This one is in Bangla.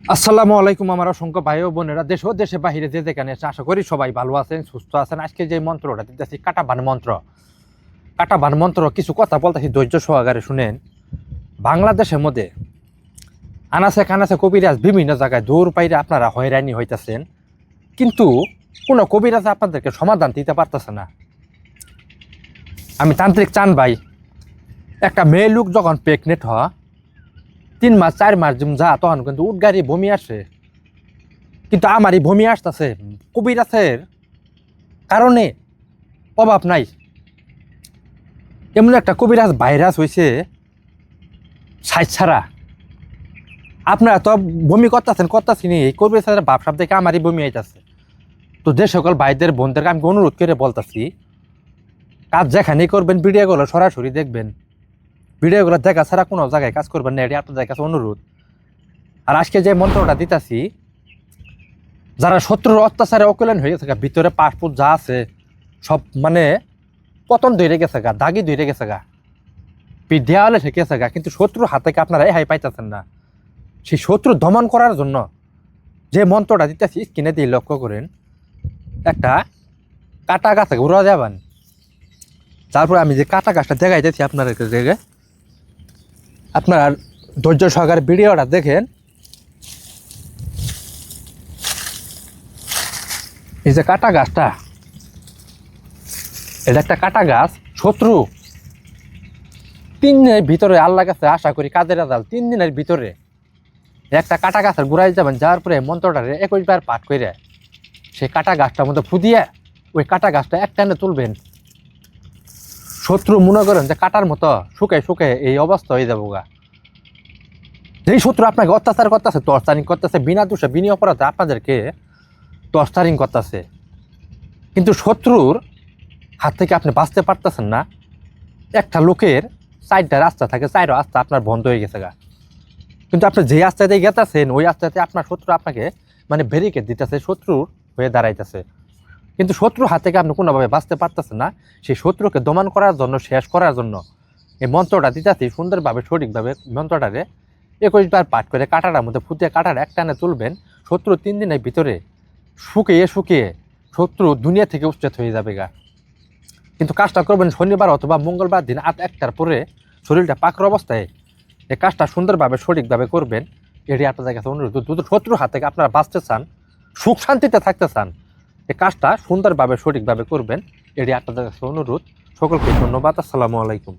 আসসালামু আলাইকুম আমার অসংখ্য ভাই ও বোনেরা দেশ ও দেশে বাহিরে যে যেখানে আছে আশা করি সবাই ভালো আছেন সুস্থ আছেন। আজকে যে মন্ত্রটা দিতেছি কাটাবান মন্ত্র কিছু কথা বলতেছি ধৈর্য সহকারে শুনেন। বাংলাদেশের মধ্যে আনাচে কানাচে কবিরাজ বিভিন্ন জায়গায় দৌড় পাইরে আপনারা হয়রানি হইতেছেন, কিন্তু কোনো কবিরাজ আপনাদেরকে সমাধান দিতে পারতেছে না। আমি তান্ত্রিক চান ভাই, একটা মেয়ে লোক যখন প্রেগনেন্ট হয় 3 মাস 4 মাস যা তখন কিন্তু উদ্গারি বমি আসে, কিন্তু আমারই বমি আসতেছে কবিরাজের কারণে অভাব নাই। এমন একটা কবিরাজ ভাইরাস হয়েছে সাইজ ছাড়া। আপনারা তো বমি করতেছি নি, এই কবিরাজের ভাবসাব দেখে আমারই বমি আইতাছে। তো যে সকল ভাইদের বোনদেরকে আমি অনুরোধ করে বলতেছি, কাজ যেখানেই করবেন ভিডিওগুলো সরাসরি দেখবেন, ভিডিওগুলো দেখা ছাড়া কোনো জায়গায় কাজ করবেন না, এটি আপনাদের কাছে অনুরোধ। আর আজকে যে মন্ত্রটা দিতেছি, যারা শত্রুর অত্যাচারে অকল্যাণ হয়ে গেছে গা, ভিতরে পাসপোর্ট যা আছে সব মানে পতন ধরে গেছে গা, দাগি ধরে গেছে গা, দেওয়ালে ঠেকেছে গা, কিন্তু শত্রুর হাত থেকে আপনারা রেহাই পাইতেছেন না। সেই শত্রু দমন করার জন্য যে মন্ত্রটা দিতেছি স্ক্রিনে দিয়ে লক্ষ্য করেন, একটা কাটা গাছ ঘুরা যাবেন। তারপরে আমি যে কাটা গাছটা দেখাইতেছি আপনাদের দেখে, আপনারা ধৈর্য সহকারে ভিডিওটা দেখেন। এই যে কাটা গাছটা, এটা একটা কাটা গাছ। শত্রু 3 দিনের ভিতরে আল্লাহ কাছে আশা করি কাজের রেজাল্ট 3 দিনের ভিতরে একটা কাটা গাছের গোড়ায় যাবেন, যাওয়ার পরে মন্ত্রটারে 21 বার পাঠ করে সেই কাটা গাছটার মধ্যে ফুদিয়ে ওই কাটা গাছটা এক টানে তুলবেন। শত্রু মনে করেন যে কাটার মতো শুকে শুকে এই অবস্থা হয়ে যাবো গা। যেই শত্রু আপনাকে অত্যাচার করতেছে, টর্চারিং করতেছে, বিনা দোষে বিনি অপরাধে আপনাদেরকে টর্চারিং করতেছে, কিন্তু শত্রুর হাত থেকে আপনি বাঁচতে পারতেছেন না। একটা লোকের 4টা রাস্তা থাকে, 4 রাস্তা আপনার বন্ধ হয়ে গেছে গা, কিন্তু আপনি যে রাস্তাতে গেতেছেন ওই রাস্তাতে আপনার শত্রু আপনাকে মানে ব্যারিকেড দিতেছে, শত্রুর হয়ে দাঁড়াইতেছে, কিন্তু শত্রু হাত থেকে আপনি কোনোভাবে বাঁচতে পারতেছেন না। সেই শত্রুকে দমন করার জন্য, শেষ করার জন্য এই মন্ত্রটা দিতেছি সুন্দরভাবে সঠিকভাবে মন্ত্রটারে 21 বার পাঠ করে কাঁটাটার মধ্যে ফুটিয়ে কাঁটাটা এক টানে তুলবেন। শত্রু 3 দিনের ভিতরে শুকিয়ে শুকিয়ে শত্রু দুনিয়া থেকে উচ্ছেদ হয়ে যাবে গা। কিন্তু কাজটা করবেন শনিবার অথবা মঙ্গলবার দিন 8-1টার পরে, শরীরটা পাকর অবস্থায়। এই কাজটা সুন্দরভাবে সঠিকভাবে করবেন, এটি আপনাদের কাছে অনুরোধ। যদি শত্রুর হাত থেকে আপনারা বাঁচতে চান, সুখ শান্তিতে থাকতে চান, এই কাজটা সুন্দরভাবে সঠিকভাবে করবেন, এটি আপনাদের কাছে অনুরোধ। সকলকে ধন্যবাদ। আসসালামু আলাইকুম।